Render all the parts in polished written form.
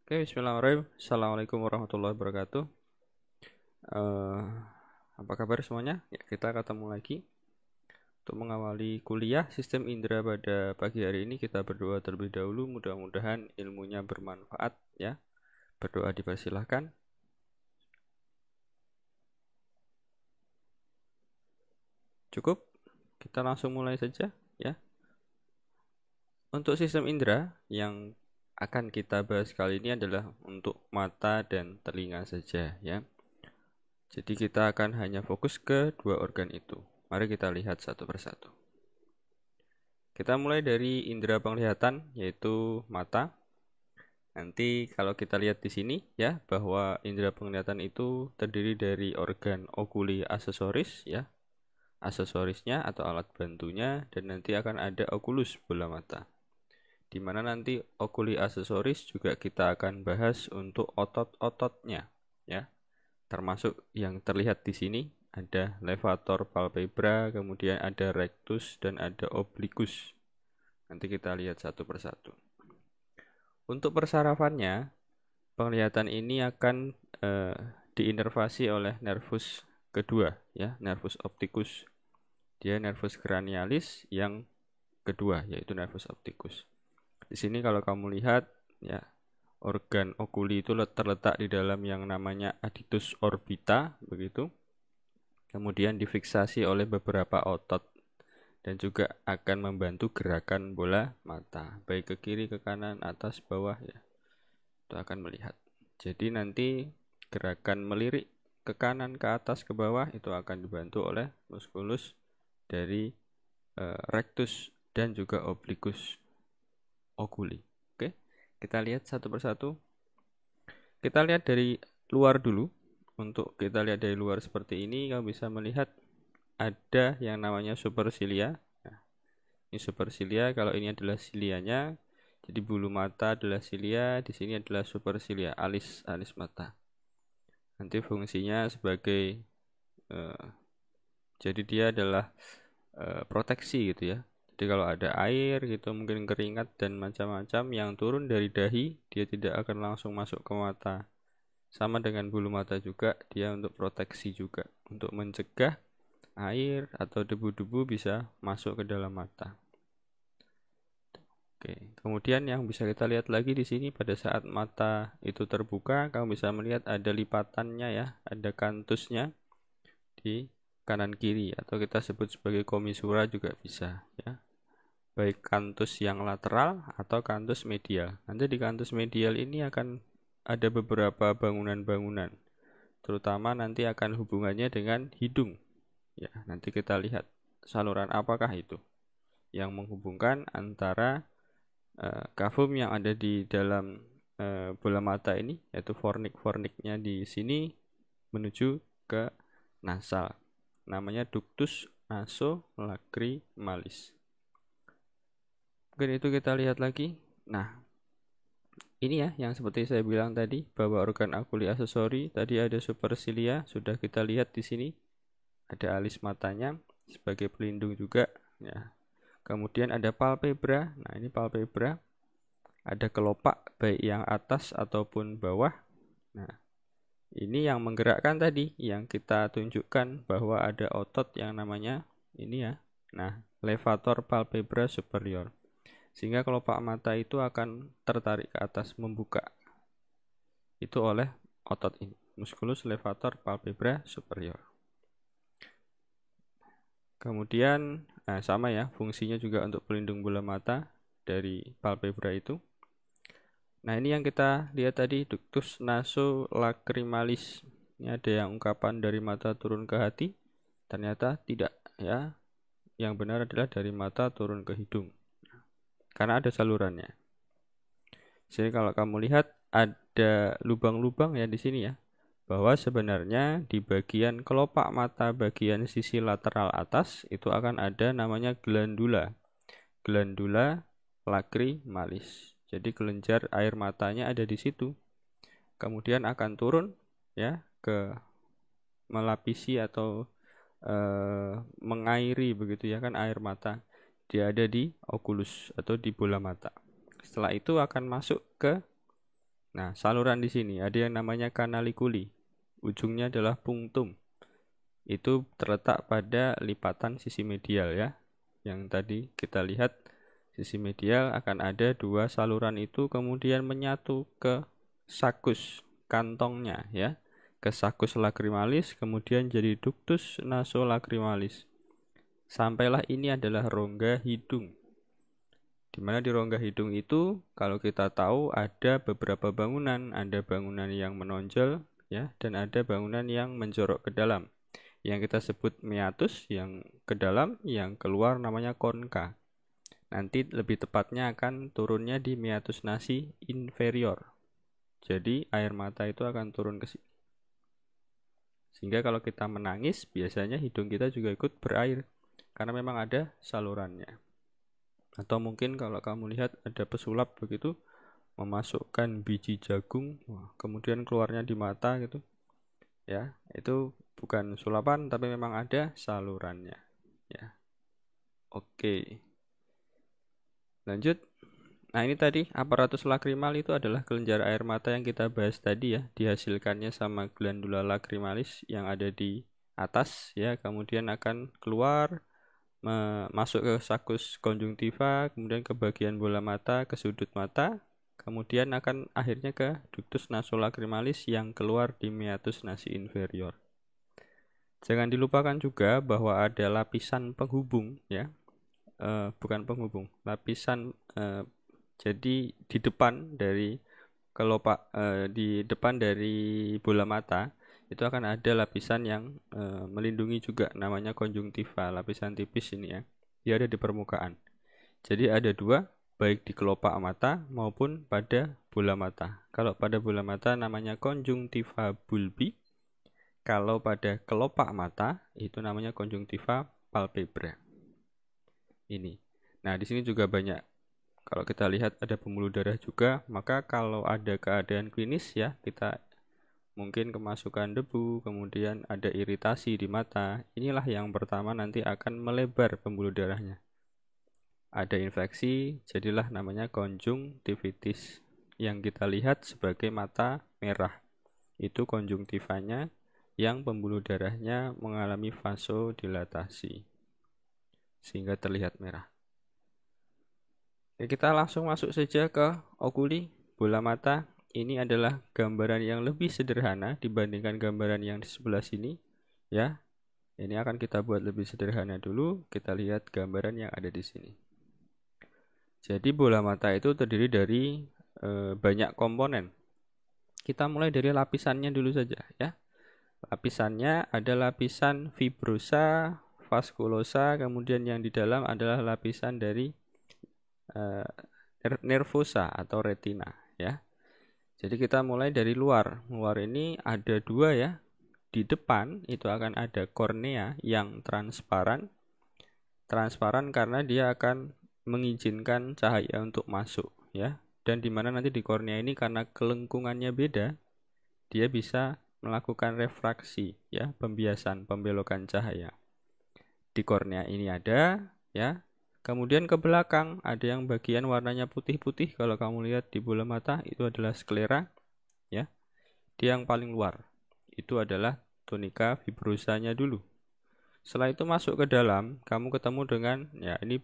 Oke, bismillahirrahmanirrahim. Assalamualaikum warahmatullahi wabarakatuh. Eh, apa kabar semuanya? Ya, kita ketemu lagi untuk mengawali kuliah sistem indera pada pagi hari ini. Kita berdoa terlebih dahulu, mudah-mudahan ilmunya bermanfaat ya. Berdoa dipersilahkan. Cukup? Kita langsung mulai saja ya. Untuk sistem indera yang akan kita bahas kali ini adalah untuk mata dan telinga saja ya. Jadi kita akan hanya fokus ke dua organ itu. Mari kita lihat satu persatu. Kita mulai dari indera penglihatan yaitu mata. Nanti kalau kita lihat di sini ya bahwa indera penglihatan itu terdiri dari organ okuli aksesoris ya. Aksesorisnya atau alat bantunya dan nanti akan ada okulus bola mata. Di mana nanti okuli aksesoris juga kita akan bahas untuk otot-ototnya ya. Termasuk yang terlihat di sini ada levator palpebra, kemudian ada rectus dan ada obliquus. Nanti kita lihat satu persatu. Untuk persarafannya, penglihatan ini akan diinervasi oleh nervus kedua, ya, nervus opticus. Dia nervus cranialis yang kedua, yaitu nervus opticus. Di sini kalau kamu lihat, ya, organ okuli itu terletak di dalam yang namanya aditus orbita, begitu. Kemudian difiksasi oleh beberapa otot dan juga akan membantu gerakan bola mata, baik ke kiri, ke kanan, atas, bawah ya. Itu akan melihat. Jadi nanti gerakan melirik ke kanan, ke atas, ke bawah itu akan dibantu oleh muskulus dari rectus dan juga obliquus oculi. Oke, kita lihat satu persatu. Kita lihat dari luar dulu. Untuk kita lihat dari luar seperti ini, kamu bisa melihat ada yang namanya supercilia. Nah, ini supercilia, kalau ini adalah silianya, jadi bulu mata adalah silia, di sini adalah supercilia, alis mata. Nanti fungsinya sebagai jadi dia adalah proteksi gitu ya. Jadi kalau ada air gitu, mungkin keringat dan macam-macam yang turun dari dahi, dia tidak akan langsung masuk ke mata. Sama dengan bulu mata juga, dia untuk proteksi juga, untuk mencegah air atau debu-debu bisa masuk ke dalam mata. Oke, kemudian yang bisa kita lihat lagi di sini pada saat mata itu terbuka, kamu bisa melihat ada lipatannya ya, ada kantusnya di kanan kiri atau kita sebut sebagai komisura juga bisa ya. Baik kantus yang lateral atau kantus medial. Nanti di kantus medial ini akan ada beberapa bangunan-bangunan, terutama nanti akan hubungannya dengan hidung. Ya, nanti kita lihat saluran apakah itu yang menghubungkan antara kavum yang ada di dalam bola mata ini, yaitu fornik-forniknya di sini menuju ke nasal. Namanya ductus nasolacrimalis. Mungkin itu kita lihat lagi. Nah, ini ya yang seperti saya bilang tadi bahwa organ okuli aksesori tadi ada supercilia, sudah kita lihat di sini. Ada alis matanya sebagai pelindung juga ya. Kemudian ada palpebra. Nah, ini palpebra. Ada kelopak baik yang atas ataupun bawah. Nah, ini yang menggerakkan tadi yang kita tunjukkan bahwa ada otot yang namanya ini ya. Nah, levator palpebra superior. Sehingga kelopak mata itu akan tertarik ke atas membuka. Itu oleh otot ini, musculus levator palpebra superior. Kemudian sama ya, fungsinya juga untuk pelindung bola mata dari palpebra itu. Nah, ini yang kita lihat tadi, ductus nasolacrimalis. Ini ada yang ungkapan dari mata turun ke hati. Ternyata tidak ya. Yang benar adalah dari mata turun ke hidung. Karena ada salurannya. Jadi kalau kamu lihat ada lubang-lubang ya di sini ya. Bahwa sebenarnya di bagian kelopak mata bagian sisi lateral atas itu akan ada namanya glandula. Glandula lacrimalis. Jadi kelenjar air matanya ada di situ. Kemudian akan turun ya ke melapisi atau mengairi begitu ya kan air mata. Dia ada di okulus atau di bola mata. Setelah itu akan masuk ke Nah, saluran di sini ada yang namanya canaliculi. Ujungnya adalah punctum. Itu terletak pada lipatan sisi medial ya. Yang tadi kita lihat sisi medial akan ada dua saluran itu kemudian menyatu ke sakus kantongnya ya. Ke sakus lacrimalis kemudian jadi ductus nasolacrimalis. Sampailah ini adalah rongga hidung. Di mana di rongga hidung itu kalau kita tahu ada beberapa bangunan, ada bangunan yang menonjol ya dan ada bangunan yang menjorok ke dalam. Yang kita sebut meatus yang ke dalam, yang keluar namanya konka. Nanti lebih tepatnya akan turunnya di meatus nasi inferior. Jadi air mata itu akan turun ke sini. Sehingga kalau kita menangis biasanya hidung kita juga ikut berair karena memang ada salurannya. Atau mungkin kalau kamu lihat ada pesulap begitu memasukkan biji jagung, kemudian keluarnya di mata gitu. Ya, itu bukan sulapan tapi memang ada salurannya. Ya. Oke. Lanjut. Nah, ini tadi aparatus lakrimal itu adalah kelenjar air mata yang kita bahas tadi ya, dihasilkannya sama glandula lacrimalis yang ada di atas ya, kemudian akan keluar masuk ke sakus konjungtiva, kemudian ke bagian bola mata, ke sudut mata, kemudian akan akhirnya ke ductus nasolacrimalis yang keluar di meatus nasi inferior. Jangan dilupakan juga bahwa ada lapisan penghubung ya, bukan penghubung, lapisan jadi di depan dari kelopak di depan dari bola mata itu akan ada lapisan yang melindungi juga namanya konjungtiva, lapisan tipis ini ya. Dia ada di permukaan. Jadi ada dua, baik di kelopak mata maupun pada bola mata. Kalau pada bola mata namanya konjungtiva bulbi. Kalau pada kelopak mata itu namanya konjungtiva palpebra. Ini. Nah, di sini juga banyak. Kalau kita lihat ada pembuluh darah juga, maka kalau ada keadaan klinis ya, kita mungkin kemasukan debu, kemudian ada iritasi di mata. Inilah yang pertama nanti akan melebar pembuluh darahnya. Ada infeksi, jadilah namanya konjungtivitis. Yang kita lihat sebagai mata merah. Itu konjungtivanya yang pembuluh darahnya mengalami vasodilatasi. Sehingga terlihat merah. Kita langsung masuk saja ke okuli, bola mata. Ini adalah gambaran yang lebih sederhana dibandingkan gambaran yang di sebelah sini ya. Ini akan kita buat lebih sederhana dulu. Kita lihat gambaran yang ada di sini. Jadi bola mata itu terdiri dari banyak komponen. Kita mulai dari lapisannya dulu saja ya. Lapisannya ada lapisan fibrosa, vaskulosa, kemudian yang di dalam adalah lapisan dari nervosa atau retina ya. Jadi kita mulai dari luar. Luar ini ada dua ya. Di depan itu akan ada kornea yang transparan. Transparan karena dia akan mengizinkan cahaya untuk masuk ya. Dan di mana nanti di kornea ini karena kelengkungannya beda, dia bisa melakukan refraksi ya, pembiasan, pembelokan cahaya. Di kornea ini ada ya. Kemudian ke belakang ada yang bagian warnanya putih-putih. Kalau kamu lihat di bola mata itu adalah sklera ya. Dia yang paling luar. Itu adalah tunika fibrosanya dulu. Setelah itu masuk ke dalam, kamu ketemu dengan ya ini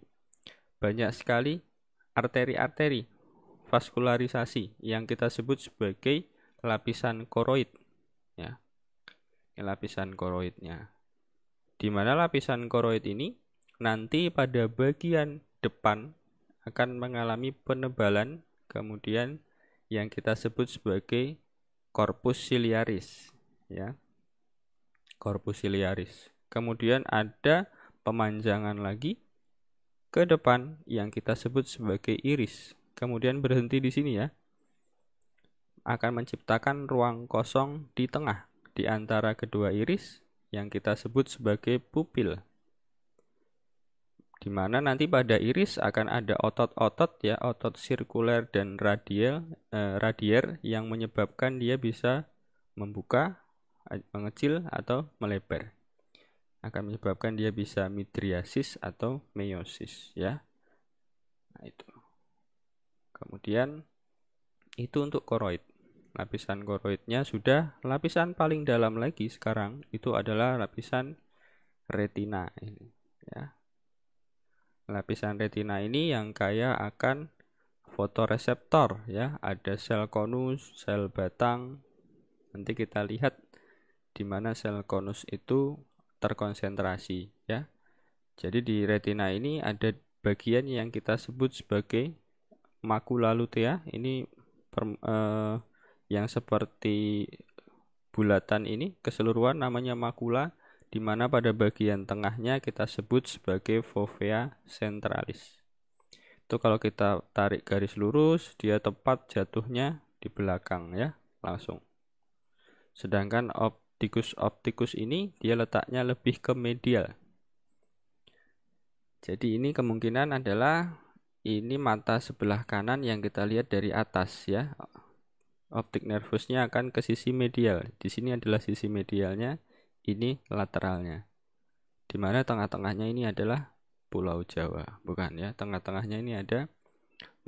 banyak sekali arteri-arteri vaskularisasi yang kita sebut sebagai lapisan koroid ya. Ini lapisan koroidnya. Di mana lapisan koroid ini nanti pada bagian depan akan mengalami penebalan, kemudian yang kita sebut sebagai corpus ciliaris ya. Corpus ciliaris. Kemudian ada pemanjangan lagi ke depan yang kita sebut sebagai iris. Kemudian berhenti di sini ya. Akan menciptakan ruang kosong di tengah di antara kedua iris yang kita sebut sebagai pupil. Di mana nanti pada iris akan ada otot-otot ya, otot sirkuler dan radier yang menyebabkan dia bisa membuka, mengecil atau melebar. Akan menyebabkan dia bisa midriasis atau meiosis ya. Nah, itu. Kemudian itu untuk koroid. lapisan koroidnya sudah. Lapisan paling dalam lagi sekarang itu adalah lapisan retina ini, ya. Lapisan retina ini yang kaya akan fotoreseptor, ya. Ada sel konus, sel batang. Nanti kita lihat di mana sel konus itu terkonsentrasi, ya. Jadi di retina ini ada bagian yang kita sebut sebagai makula lutea. Ini yang seperti bulatan ini keseluruhan namanya makula, di mana pada bagian tengahnya kita sebut sebagai fovea centralis. Itu kalau kita tarik garis lurus, dia tepat jatuhnya di belakang, ya, langsung. Sedangkan optikus ini dia letaknya lebih ke medial. Jadi ini kemungkinan adalah ini mata sebelah kanan yang kita lihat dari atas, ya. Optik nervusnya akan ke sisi medial. Di sini adalah sisi medialnya, ini lateralnya. Di mana tengah-tengahnya ini adalah Pulau Jawa, bukan, ya. Tengah-tengahnya ini ada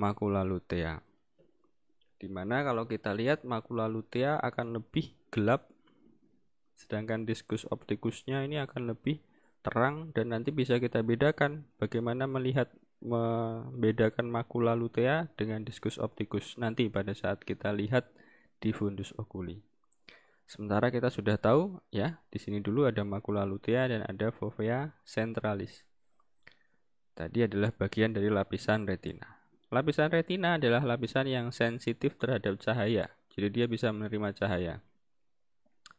makula lutea. Di mana kalau kita lihat makula lutea akan lebih gelap, sedangkan diskus optikusnya ini akan lebih terang, dan nanti bisa kita bedakan bagaimana membedakan makula lutea dengan diskus optikus nanti pada saat kita lihat di fundus oculi. Sementara kita sudah tahu, ya, di sini dulu ada makula lutea dan ada fovea centralis. Tadi adalah bagian dari lapisan retina. Lapisan retina adalah lapisan yang sensitif terhadap cahaya. Jadi dia bisa menerima cahaya.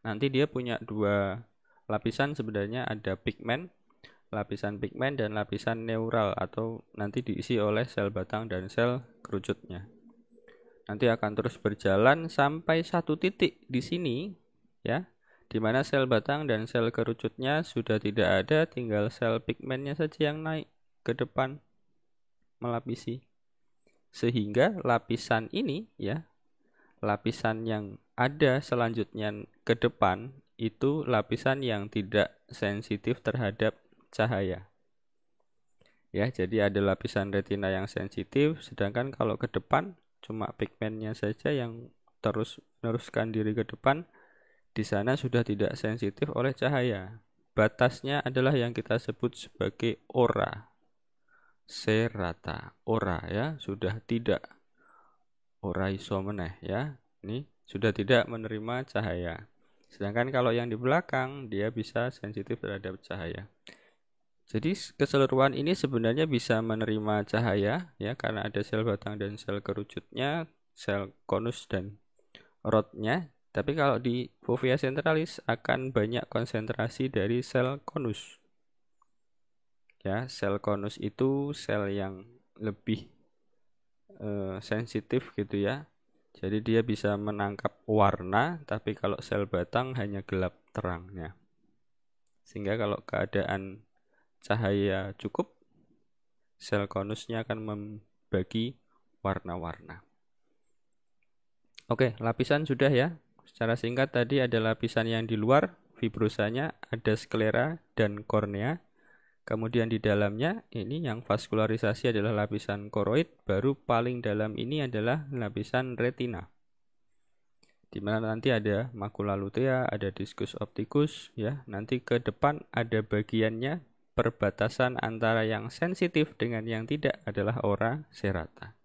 Nanti dia punya dua lapisan sebenarnya, ada pigmen, lapisan pigmen dan lapisan neural, atau nanti diisi oleh sel batang dan sel kerucutnya. Nanti akan terus berjalan sampai satu titik di sini, ya, di mana sel batang dan sel kerucutnya sudah tidak ada, tinggal sel pigmennya saja yang naik ke depan melapisi. Sehingga lapisan ini, ya, lapisan yang ada selanjutnya ke depan itu lapisan yang tidak sensitif terhadap cahaya. Ya, jadi ada lapisan retina yang sensitif, sedangkan kalau ke depan cuma pigmennya saja yang terus meneruskan diri ke depan, di sana sudah tidak sensitif oleh cahaya. Batasnya adalah yang kita sebut sebagai ora serata. Ora, ya, sudah tidak ora iso meneh, ya. Ini sudah tidak menerima cahaya. Sedangkan kalau yang di belakang dia bisa sensitif terhadap cahaya. Jadi keseluruhan ini sebenarnya bisa menerima cahaya, ya, karena ada sel batang dan sel kerucutnya, sel konus dan rodnya. Tapi kalau di fovea centralis akan banyak konsentrasi dari sel konus. Ya, sel konus itu sel yang lebih sensitif gitu, ya. Jadi dia bisa menangkap warna, tapi kalau sel batang hanya gelap terangnya. Sehingga kalau keadaan cahaya cukup, sel konusnya akan membagi warna-warna. Oke, lapisan sudah, ya. Secara singkat tadi ada lapisan yang di luar, fibrosanya, ada sklera dan kornea. Kemudian di dalamnya ini yang vaskularisasi adalah lapisan koroid, baru paling dalam ini adalah lapisan retina. Di mana nanti ada makula lutea, ada diskus optikus, ya. Nanti ke depan ada bagiannya, perbatasan antara yang sensitif dengan yang tidak adalah ora serata.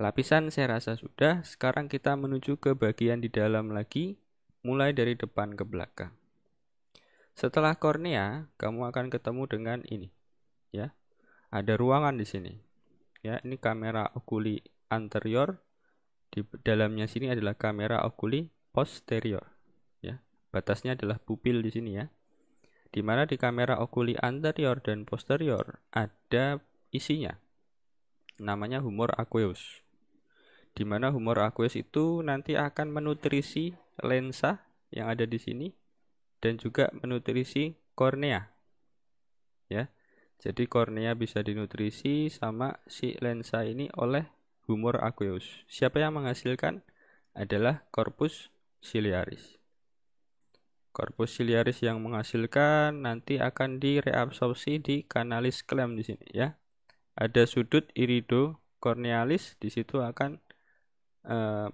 Lapisan saya rasa sudah. Sekarang kita menuju ke bagian di dalam lagi, mulai dari depan ke belakang. Setelah kornea, kamu akan ketemu dengan ini, ya. Ada ruangan di sini. Ya, ini kamera oculi anterior. Di dalamnya sini adalah kamera oculi posterior, ya. Batasnya adalah pupil di sini, ya. Di mana di kamera oculi anterior dan posterior ada isinya. Namanya humor aqueous. Di mana humor aqueous itu nanti akan menutrisi lensa yang ada di sini dan juga menutrisi kornea, ya. Jadi kornea bisa dinutrisi sama si lensa ini oleh humor aqueous. Siapa yang menghasilkan? Adalah corpus ciliaris. Corpus ciliaris yang menghasilkan nanti akan direabsorpsi di canalis clamp di sini, ya. Ada sudut irido cornealis, di situ akan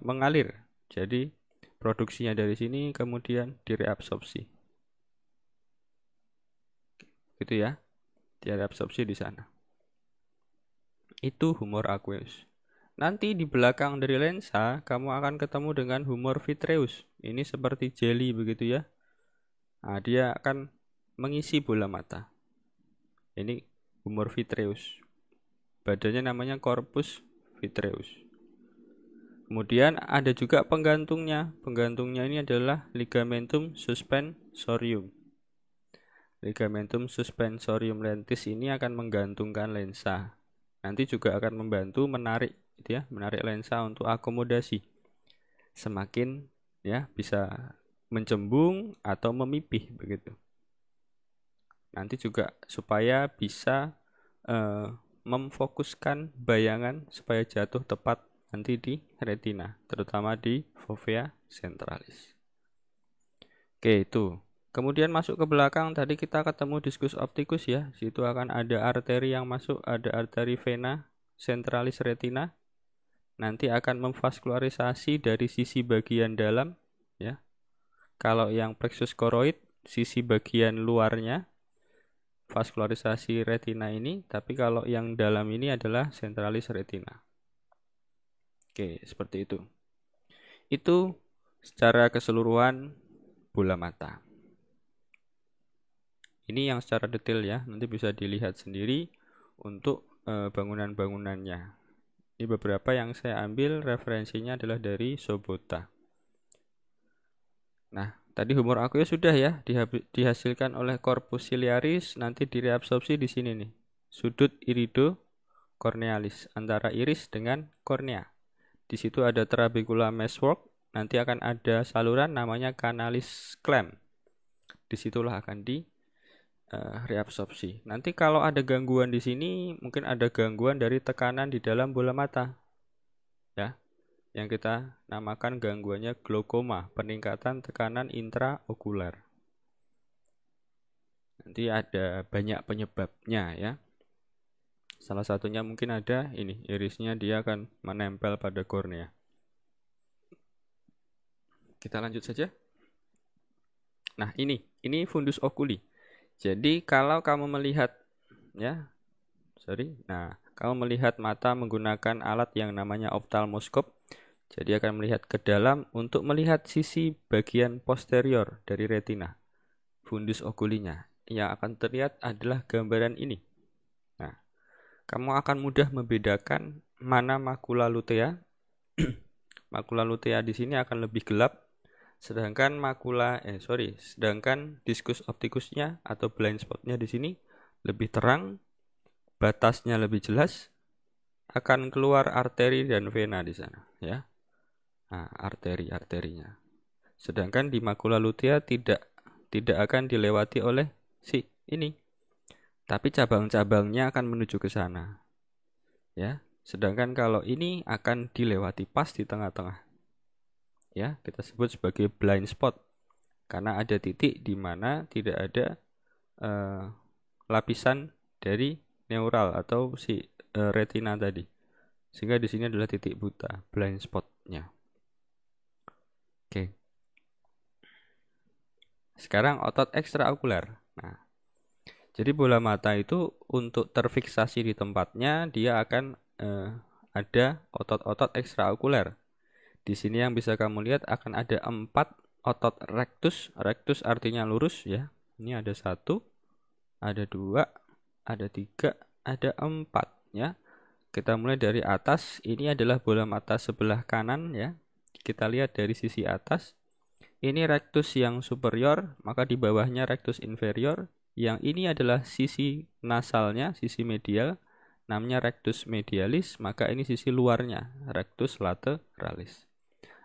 mengalir Jadi produksinya dari sini kemudian direabsorpsi. Gitu ya. Direabsorpsi di sana. Itu humor aqueous. Nanti di belakang dari lensa kamu akan ketemu dengan humor vitreous. Ini seperti jelly begitu ya. Nah, dia akan mengisi bola mata. Ini humor vitreous. Badannya namanya corpus vitreous. Kemudian ada juga penggantungnya. Penggantungnya ini adalah ligamentum suspensorium. Ligamentum suspensorium lentis ini akan menggantungkan lensa. Nanti juga akan membantu menarik, gitu ya, menarik lensa untuk akomodasi. Semakin ya bisa mencembung atau memipih begitu. Nanti juga supaya bisa memfokuskan bayangan supaya jatuh tepat nanti di retina, terutama di fovea centralis. Oke, itu. Kemudian masuk ke belakang, tadi kita ketemu diskus optikus ya. Situ akan ada arteri yang masuk, ada arteri vena centralis retina. Nanti akan memvaskularisasi dari sisi bagian dalam ya. Kalau yang plexus choroid sisi bagian luarnya vaskularisasi retina ini, tapi kalau yang dalam ini adalah centralis retina. Oke, seperti itu. Itu secara keseluruhan bola mata. Ini yang secara detail ya, nanti bisa dilihat sendiri untuk bangunan-bangunannya. Ini beberapa yang saya ambil referensinya adalah dari Sobota. Nah, tadi humor aqueous sudah ya, dihasilkan oleh corpus ciliaris, nanti direabsorpsi di sini nih. Sudut irido cornealis, antara iris dengan kornea. Di situ ada trabecula meshwork, nanti akan ada saluran namanya canalis clamp. Disitulah akan reabsorpsi. Nanti kalau ada gangguan di sini, mungkin ada gangguan dari tekanan di dalam bola mata. Ya, yang kita namakan gangguannya glaukoma, peningkatan tekanan intraokular. Nanti ada banyak penyebabnya ya. Salah satunya mungkin ada ini, irisnya dia akan menempel pada kornea. Kita lanjut saja. Nah, ini fundus oculi. Jadi kalau kamu melihat ya, kamu melihat mata menggunakan alat yang namanya ophthalmoscope. Jadi akan melihat ke dalam untuk melihat sisi bagian posterior dari retina, fundus oculinya. Yang akan terlihat adalah gambaran ini. Nah, kamu akan mudah membedakan mana makula lutea. Makula lutea di sini akan lebih gelap, sedangkan diskus optikusnya atau blind spotnya di sini lebih terang, batasnya lebih jelas, akan keluar arteri dan vena di sana, ya. Nah, arterinya. Sedangkan di makula lutea tidak akan dilewati oleh si ini. Tapi cabang-cabangnya akan menuju ke sana. Ya, sedangkan kalau ini akan dilewati pas di tengah-tengah. Ya, kita sebut sebagai blind spot. Karena ada titik di mana tidak ada lapisan dari neural atau si retina tadi. Sehingga di sini adalah titik buta, blind spotnya. Oke. Sekarang otot ekstraokular. Nah, jadi bola mata itu untuk terfiksasi di tempatnya dia akan ada otot-otot ekstraokular. Di sini yang bisa kamu lihat akan ada 4 otot rectus. Rectus artinya lurus ya. Ini ada 1, ada 2, ada 3, ada 4 ya. Kita mulai dari atas. Ini adalah bola mata sebelah kanan ya. Kita lihat dari sisi atas. Ini rectus yang superior, maka di bawahnya rectus inferior. Yang ini adalah sisi nasalnya, sisi medial, namanya rectus medialis, maka ini sisi luarnya, rectus lateralis.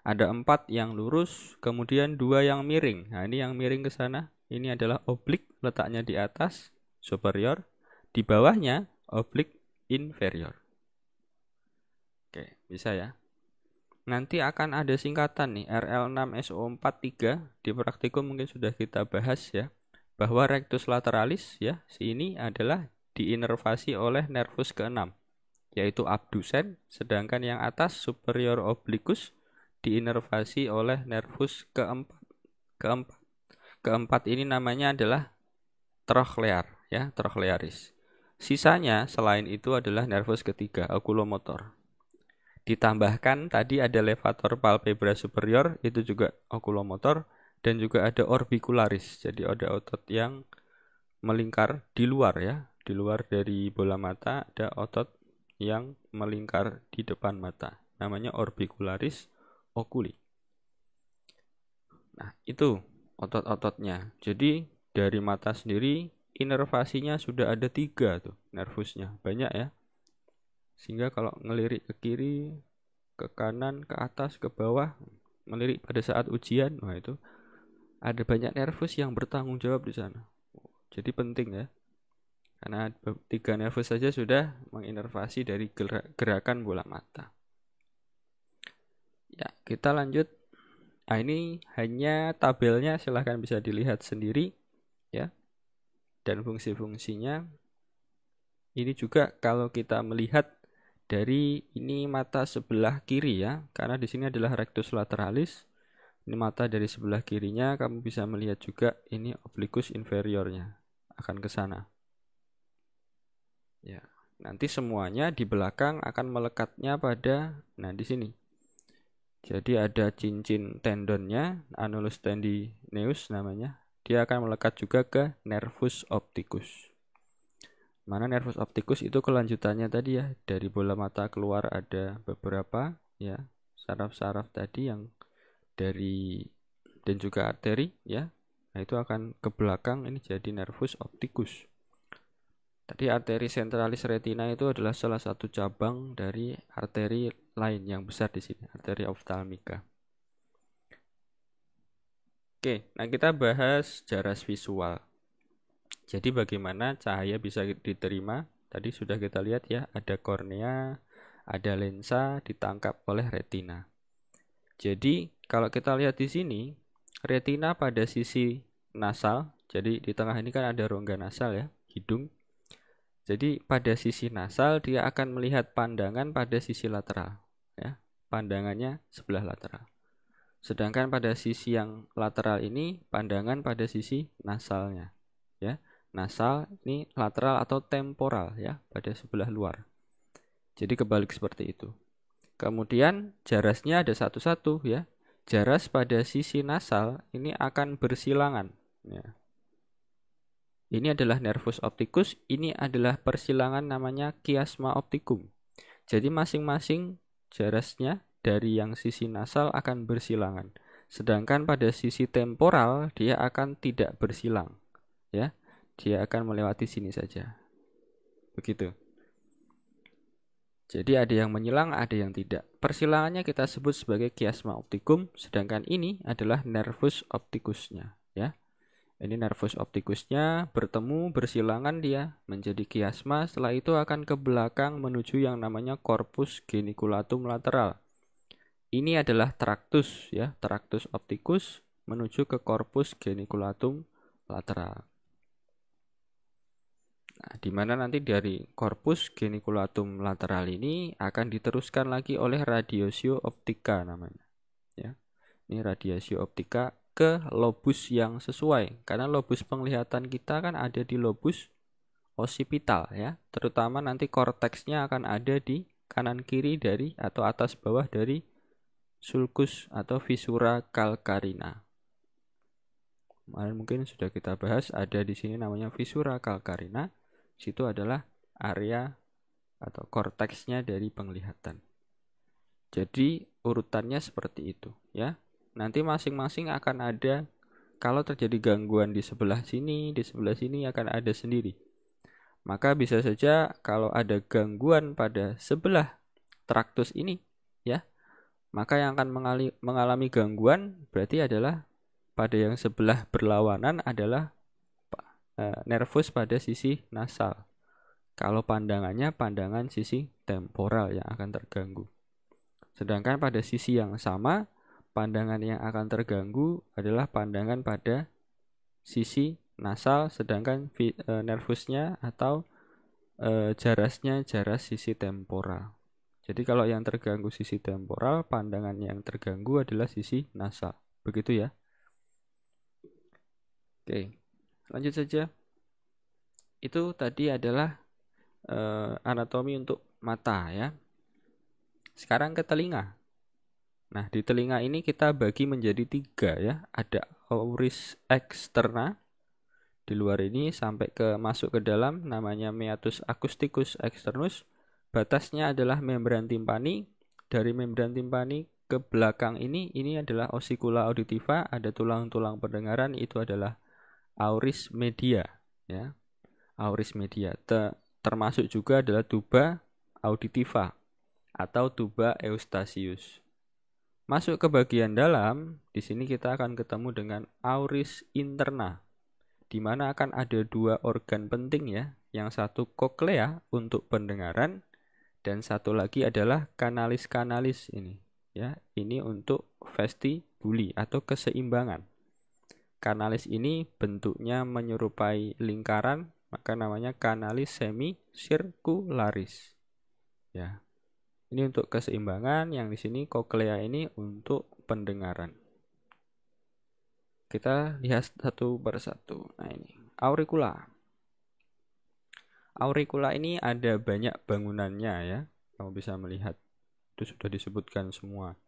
Ada 4 yang lurus, kemudian 2 yang miring. Nah, ini yang miring ke sana, ini adalah oblik, letaknya di atas, superior, di bawahnya oblik inferior. Oke, bisa ya. Nanti akan ada singkatan nih, RL6SO43, di praktikum mungkin sudah kita bahas ya, bahwa rectus lateralis ya, si ini adalah diinervasi oleh nervus ke-6, yaitu abdusen, sedangkan yang atas superior obliquus diinervasi oleh nervus keempat ini namanya adalah trochlear, ya, trochlearis. Sisanya selain itu adalah nervus ketiga, oculomotor. Ditambahkan tadi ada levator palpebra superior, itu juga oculomotor, dan juga ada orbicularis. Jadi ada otot yang melingkar di luar, ya, di luar dari bola mata ada otot yang melingkar di depan mata. Namanya orbicularis oculi. Nah, itu otot-ototnya. Jadi dari mata sendiri inervasinya sudah ada 3 tuh nervusnya. Banyak ya. Sehingga kalau ngelirik ke kiri, ke kanan, ke atas, ke bawah, melirik pada saat ujian, nah itu ada banyak nervus yang bertanggung jawab di sana. Jadi penting ya. Karena 3 nervus saja sudah menginervasi dari gerakan bola mata. Ya, kita lanjut. Nah, ini hanya tabelnya, silahkan bisa dilihat sendiri ya. Dan fungsi-fungsinya. Ini juga kalau kita melihat dari ini mata sebelah kiri ya, karena di sini adalah rectus lateralis. Ini mata dari sebelah kirinya, kamu bisa melihat juga ini obliquus inferiornya akan ke sana. Ya, nanti semuanya di belakang akan melekatnya pada, nah di sini. Jadi ada cincin tendonnya, annulus tendineus namanya. Dia akan melekat juga ke nervus opticus. Mana nervus opticus itu kelanjutannya tadi ya, dari bola mata keluar ada beberapa ya saraf-saraf tadi yang dari dan juga arteri ya. Nah, itu akan ke belakang, ini jadi nervus opticus. Tadi arteri centralis retina itu adalah salah satu cabang dari arteri lain yang besar di sini, arteri ophthalmica. Oke, nah kita bahas jaras visual. Jadi bagaimana cahaya bisa diterima? Tadi sudah kita lihat ya, ada kornea, ada lensa ditangkap oleh retina. Jadi kalau kita lihat di sini, retina pada sisi nasal, jadi di tengah ini kan ada rongga nasal ya, hidung. Jadi pada sisi nasal dia akan melihat pandangan pada sisi lateral, ya, pandangannya sebelah lateral. Sedangkan pada sisi yang lateral ini pandangan pada sisi nasalnya, ya. Nasal ini lateral atau temporal ya, pada sebelah luar. Jadi kebalik seperti itu. Kemudian jarasnya ada satu-satu ya. Jaras pada sisi nasal ini akan bersilangan ya. Ini adalah nervus opticus, ini adalah persilangan namanya chiasma opticum. Jadi masing-masing jarasnya dari yang sisi nasal akan bersilangan. Sedangkan pada sisi temporal dia akan tidak bersilang ya. Dia akan melewati sini saja. Begitu. Jadi ada yang menyilang, ada yang tidak. Persilangannya kita sebut sebagai chiasma opticum, sedangkan ini adalah nervus opticusnya, ya. Ini nervus opticusnya bertemu, bersilangan dia menjadi chiasma, setelah itu akan ke belakang menuju yang namanya corpus geniculatum lateral. Ini adalah tractus ya, tractus opticus menuju ke corpus geniculatum lateral. Nah, di mana nanti dari corpus geniculatum lateral ini akan diteruskan lagi oleh radiatio optica namanya. Ya. Ini radiatio optica ke lobus yang sesuai. Karena lobus penglihatan kita kan ada di lobus occipital ya. Terutama nanti korteksnya akan ada di kanan kiri dari atau atas bawah dari sulcus atau visura calcarina. Kemarin mungkin sudah kita bahas, ada di sini namanya visura calcarina. Situ adalah area atau korteksnya dari penglihatan. Jadi urutannya seperti itu ya. Nanti masing-masing akan ada, kalau terjadi gangguan di sebelah sini akan ada sendiri. Maka bisa saja kalau ada gangguan pada sebelah traktus ini ya, maka yang akan mengalami gangguan berarti adalah pada yang sebelah berlawanan adalah nervus pada sisi nasal. Kalau pandangannya pandangan sisi temporal yang akan terganggu. Sedangkan pada sisi yang sama, pandangan yang akan terganggu adalah pandangan pada sisi nasal, sedangkan nervusnya atau jarasnya jaras sisi temporal. Jadi kalau yang terganggu sisi temporal, pandangan yang terganggu adalah sisi nasal. Begitu ya. Oke, lanjut saja. Itu tadi adalah anatomi untuk mata ya. Sekarang ke telinga. Nah, di telinga ini kita bagi menjadi 3 ya. Ada auris externa di luar ini sampai ke masuk ke dalam, namanya meatus acousticus externus. Batasnya adalah membran timpani. Dari membran timpani ke belakang ini adalah osikula auditiva, ada tulang-tulang pendengaran, itu adalah auris media ya. Auris media termasuk juga adalah tuba auditiva atau tuba eustachius. Masuk ke bagian dalam, di sini kita akan ketemu dengan auris interna, di mana akan ada 2 organ penting ya. Yang satu koklea untuk pendengaran, dan satu lagi adalah kanalis-kanalis ini ya. Ini untuk vestibuli atau keseimbangan. Kanalis ini bentuknya menyerupai lingkaran, maka namanya kanalis semicircularis ya. Ini untuk keseimbangan, yang di sini koklea ini untuk pendengaran. Kita lihat satu persatu. Nah, ini auricula. Auricula ini ada banyak bangunannya ya. Kamu bisa melihat. Itu sudah disebutkan semua.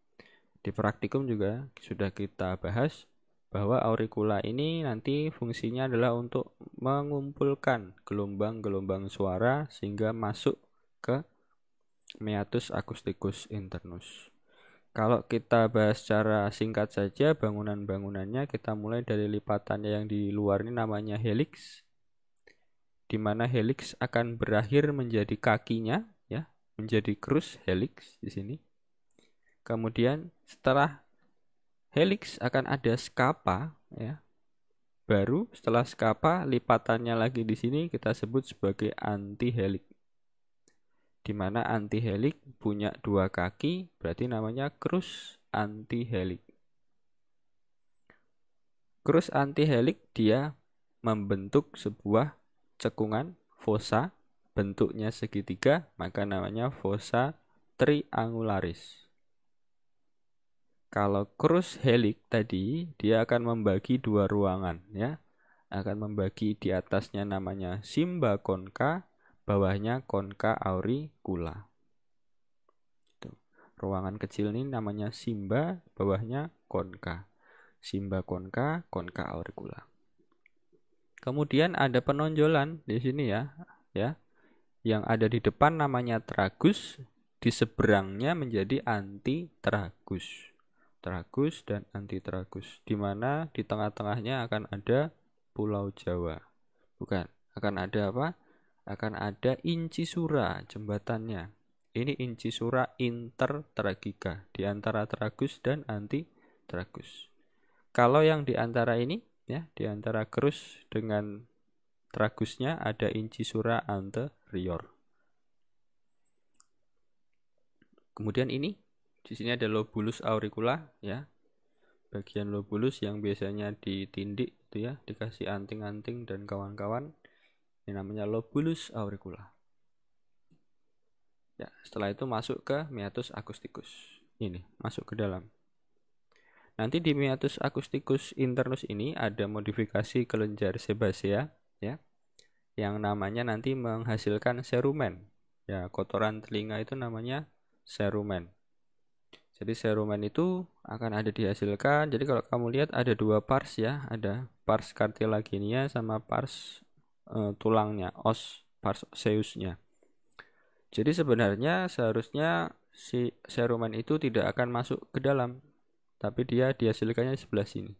Di praktikum juga sudah kita bahas bahwa auricula ini nanti fungsinya adalah untuk mengumpulkan gelombang-gelombang suara sehingga masuk ke meatus acousticus internus. Kalau kita bahas secara singkat saja bangunan-bangunannya, kita mulai dari lipatannya yang di luar ini namanya helix, di mana helix akan berakhir menjadi kakinya ya, menjadi krus helix di sini. Kemudian setelah helix akan ada skapa ya. Baru setelah skapa lipatannya lagi di sini kita sebut sebagai antihelix. Di mana antihelix punya 2 kaki, berarti namanya krus antihelix. Krus antihelix dia membentuk sebuah cekungan fossa, bentuknya segitiga, maka namanya fossa triangularis. Kalau krus helix tadi dia akan membagi 2 ruangan ya. Akan membagi di atasnya namanya simba concha, bawahnya concha auricula. Ruangan kecil ini namanya simba, bawahnya concha. Simba concha, concha auricula. Kemudian ada penonjolan di sini ya. Yang ada di depan namanya tragus, di seberangnya menjadi antitragus. Tragus dan antitragus, di mana di tengah-tengahnya akan ada Pulau Jawa. Bukan, akan ada apa? Akan ada incisura jembatannya. Ini incisura intertragika, di antara tragus dan antitragus. Kalau yang di antara ini ya, di antara krus dengan tragusnya ada incisura anterior. Kemudian ini di sini ada lobulus auricula ya. Bagian lobulus yang biasanya ditindik itu ya, dikasih anting-anting dan kawan-kawan. Ini namanya lobulus auricula. Ya, setelah itu masuk ke meatus acousticus. Ini masuk ke dalam. Nanti di meatus acousticus internus ini ada modifikasi kelenjar sebasea ya, yang namanya nanti menghasilkan cerumen. Ya, kotoran telinga itu namanya cerumen. Jadi cerumen itu akan ada dihasilkan. Jadi kalau kamu lihat ada 2 pars ya, ada pars cartilaginia sama pars tulangnya, os, pars osseusnya. Jadi sebenarnya seharusnya si cerumen itu tidak akan masuk ke dalam, tapi dia dihasilkannya di sebelah sini.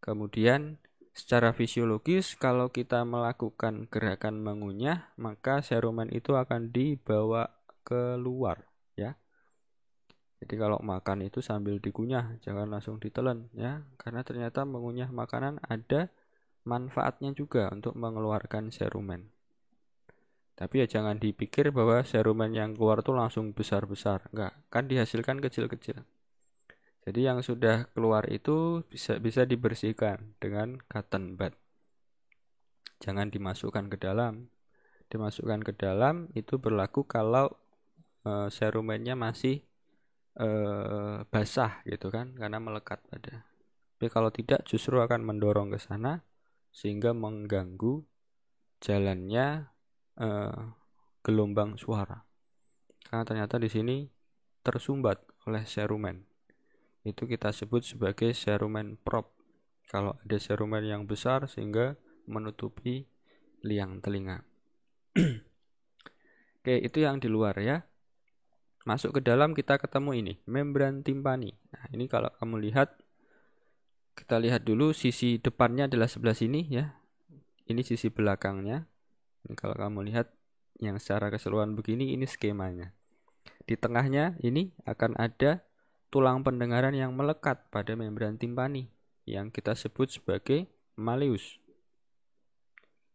Kemudian secara fisiologis kalau kita melakukan gerakan mengunyah, maka cerumen itu akan dibawa keluar ya. Jadi kalau makan itu sambil dikunyah, jangan langsung ditelan ya, karena ternyata mengunyah makanan ada manfaatnya juga untuk mengeluarkan cerumen. Tapi ya jangan dipikir bahwa cerumen yang keluar tuh langsung besar-besar, enggak, kan dihasilkan kecil-kecil. Jadi yang sudah keluar itu bisa dibersihkan dengan cotton bud. Jangan dimasukkan ke dalam. Dimasukkan ke dalam itu berlaku kalau serumennya masih basah gitu kan, karena melekat pada. Tapi kalau tidak justru akan mendorong ke sana sehingga mengganggu jalannya gelombang suara. Karena ternyata di sini tersumbat oleh serumen. Itu kita sebut sebagai serumen prop. Kalau ada serumen yang besar sehingga menutupi liang telinga. Oke, itu yang di luar ya. Masuk ke dalam kita ketemu ini, membran timpani. Nah, ini kalau kamu lihat, kita lihat dulu sisi depannya adalah sebelah sini ya. Ini sisi belakangnya. Ini kalau kamu lihat yang secara keseluruhan begini, ini skemanya. Di tengahnya ini akan ada tulang pendengaran yang melekat pada membran timpani yang kita sebut sebagai malleus.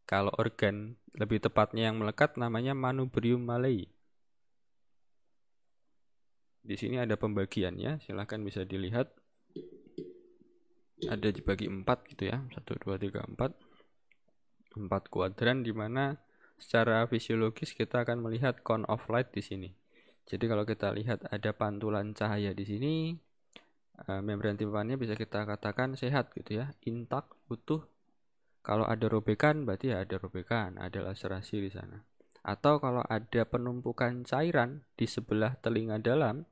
Kalau organ lebih tepatnya yang melekat namanya manubrium mallei. Di sini ada pembagiannya, silahkan bisa dilihat. Ada dibagi 4 gitu ya, 1, 2, 3, 4. 4 kuadran di mana secara fisiologis kita akan melihat cone of light di sini. Jadi kalau kita lihat ada pantulan cahaya di sini, membran timpaninya bisa kita katakan sehat gitu ya, intak, utuh. Kalau ada robekan berarti ya ada robekan, ada laserasi di sana. Atau kalau ada penumpukan cairan di sebelah telinga dalam,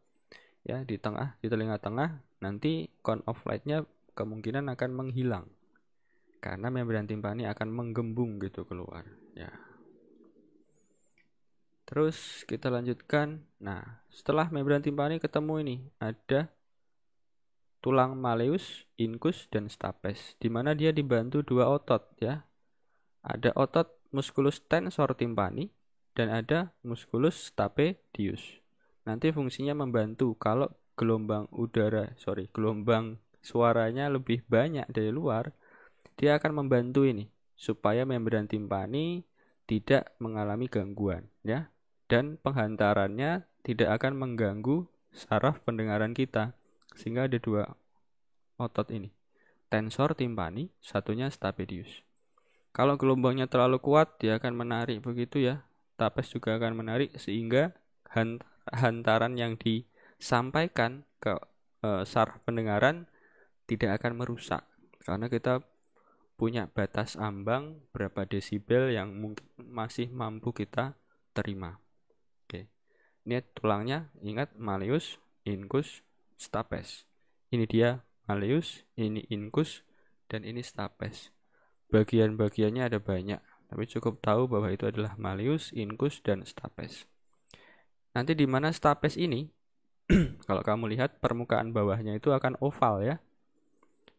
ya di telinga tengah, nanti cone of light-nya kemungkinan akan menghilang karena membran timpani akan menggembung gitu keluar ya. Terus kita lanjutkan. Nah, setelah membran timpani ketemu ini ada tulang malleus, incus, dan stapes, di mana dia dibantu 2 otot ya. Ada otot musculus tensor timpani dan ada musculus stapedius. Nanti fungsinya membantu kalau gelombang suaranya lebih banyak dari luar, dia akan membantu ini supaya membran timpani tidak mengalami gangguan ya, dan penghantarannya tidak akan mengganggu saraf pendengaran kita. Sehingga ada 2 otot ini, tensor timpani, satunya stapedius. Kalau gelombangnya terlalu kuat, dia akan menarik begitu ya. Stapes juga akan menarik sehingga hantaran yang disampaikan ke saraf pendengaran tidak akan merusak. Karena kita punya batas ambang berapa desibel yang mungkin masih mampu kita terima. Oke. Ini tulangnya, ingat malleus, incus, stapes. Ini dia malleus, ini incus, dan ini stapes. Bagian-bagiannya ada banyak, tapi cukup tahu bahwa itu adalah malleus, incus, dan stapes. Nanti di mana stapes ini, kalau kamu lihat permukaan bawahnya itu akan oval ya.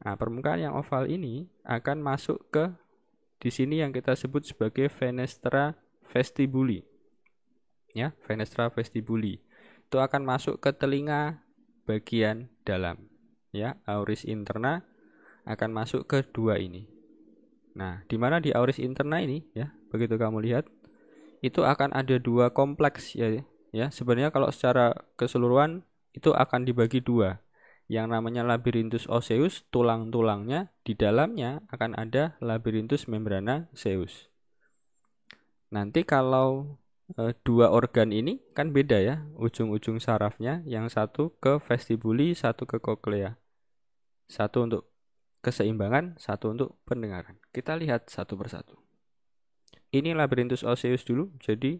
Nah, permukaan yang oval ini akan masuk ke di sini yang kita sebut sebagai fenestra vestibuli. Ya, fenestra vestibuli. Itu akan masuk ke telinga bagian dalam. Ya, auris interna akan masuk ke 2 ini. Nah, di mana di auris interna ini ya, begitu kamu lihat, itu akan ada 2 kompleks ya. Ya, sebenarnya kalau secara keseluruhan itu akan dibagi 2. Yang namanya labyrinthus osseus, tulang-tulangnya, di dalamnya akan ada labyrinthus membrana osseus. Nanti kalau 2 organ ini kan beda ya, ujung-ujung sarafnya, yang satu ke vestibuli, satu ke koklea. Satu untuk keseimbangan, satu untuk pendengaran. Kita lihat satu persatu. Ini labyrinthus osseus dulu, jadi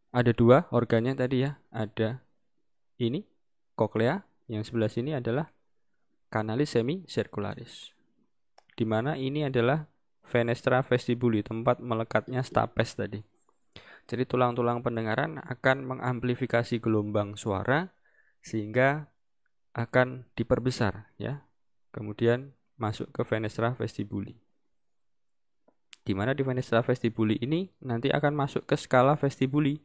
ada 2 organnya tadi ya, ada ini koklea, yang sebelah sini adalah canalis semicircularis, di mana ini adalah fenestra vestibuli, tempat melekatnya stapes tadi. Jadi tulang-tulang pendengaran akan mengamplifikasi gelombang suara sehingga akan diperbesar ya. Kemudian masuk ke fenestra vestibuli. Di mana di fenestra vestibuli ini nanti akan masuk ke skala vestibuli.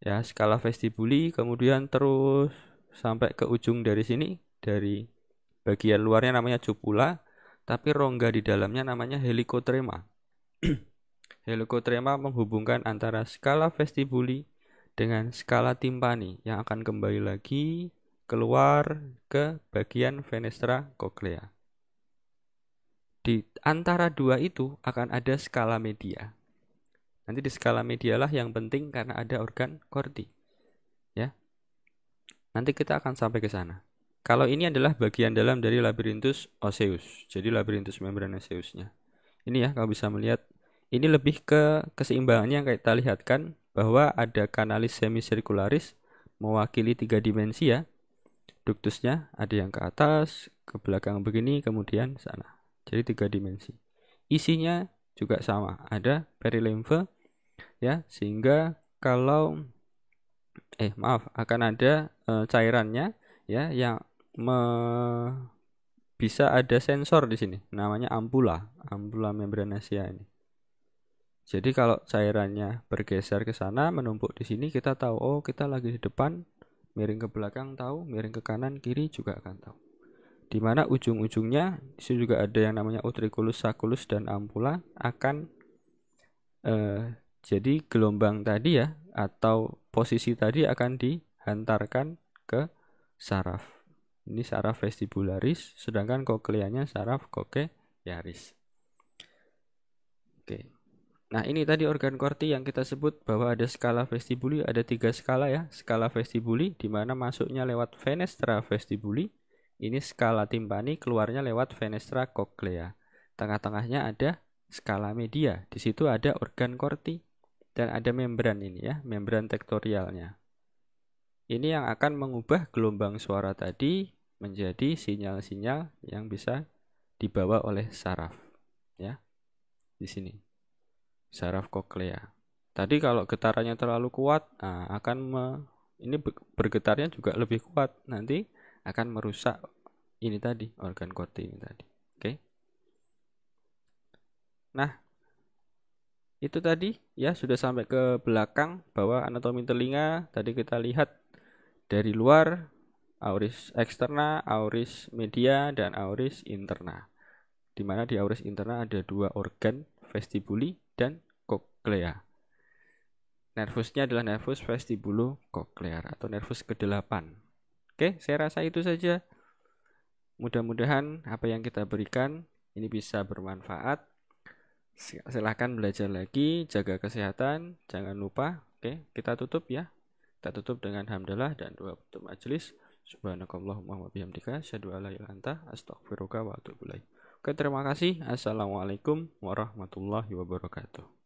Ya, skala vestibuli kemudian terus sampai ke ujung dari sini, dari bagian luarnya namanya cupula, tapi rongga di dalamnya namanya helicotrema. Helicotrema menghubungkan antara skala vestibuli dengan skala timpani yang akan kembali lagi keluar ke bagian fenestra cochlea. Di antara 2 itu akan ada skala media. Nanti di skala media lah yang penting karena ada organ korti. Nanti kita akan sampai ke sana. Kalau ini adalah bagian dalam dari labirinthus osseus. Jadi labirinthus membran osseusnya. Ini ya, kalau bisa melihat, ini lebih ke keseimbangannya yang kita lihatkan bahwa ada kanalis semicircularis mewakili 3 dimensi ya. Duktusnya ada yang ke atas, ke belakang begini, kemudian sana. Jadi 3 dimensi. Isinya juga sama, ada perilimfe ya, sehingga kalau akan ada cairannya ya yang bisa ada sensor di sini, namanya ampula membranaceae ini. Jadi kalau cairannya bergeser ke sana, menumpuk di sini, kita tahu, oh kita lagi di depan, miring ke belakang tahu, miring ke kanan, kiri juga akan tahu. Di mana ujung-ujungnya, di sini juga ada yang namanya utriculus, sacculus, dan ampula akan jadi gelombang tadi ya, atau posisi tadi akan dihantarkan ke saraf. Ini saraf vestibularis, sedangkan kokleanya saraf cochlearis. Oke. Nah, ini tadi organ Corti yang kita sebut bahwa ada skala vestibuli, ada 3 skala ya. Skala vestibuli di mana masuknya lewat fenestra vestibuli. Ini skala timpani, keluarnya lewat fenestra cochlea. Tengah-tengahnya ada skala media. Di situ ada organ Corti dan ada membran ini ya, membran tektorialnya. Ini yang akan mengubah gelombang suara tadi menjadi sinyal-sinyal yang bisa dibawa oleh saraf ya. Di sini. Saraf koklea. Tadi kalau getarannya terlalu kuat, ini bergetarnya juga lebih kuat. Nanti akan merusak ini tadi, organ Corti ini tadi. Oke. Nah, itu tadi ya sudah sampai ke belakang bahwa anatomi telinga tadi kita lihat dari luar, auris eksterna, auris media, dan auris interna. Di mana di auris interna ada 2 organ, vestibuli dan cochlea. Nervusnya adalah nervus vestibulo-cochlear atau nervus ke-8. Oke, saya rasa itu saja. Mudah-mudahan apa yang kita berikan ini bisa bermanfaat. Silahkan belajar lagi, jaga kesehatan, jangan lupa. Oke, kita tutup ya. Kita tutup dengan hamdalah dan doa untuk majelis. Subhanakallahumma wa bihamdika asyhadu an la ilaha illa anta astaghfiruka wa atubu ilaik. Oke, terima kasih. Assalamualaikum warahmatullahi wabarakatuh.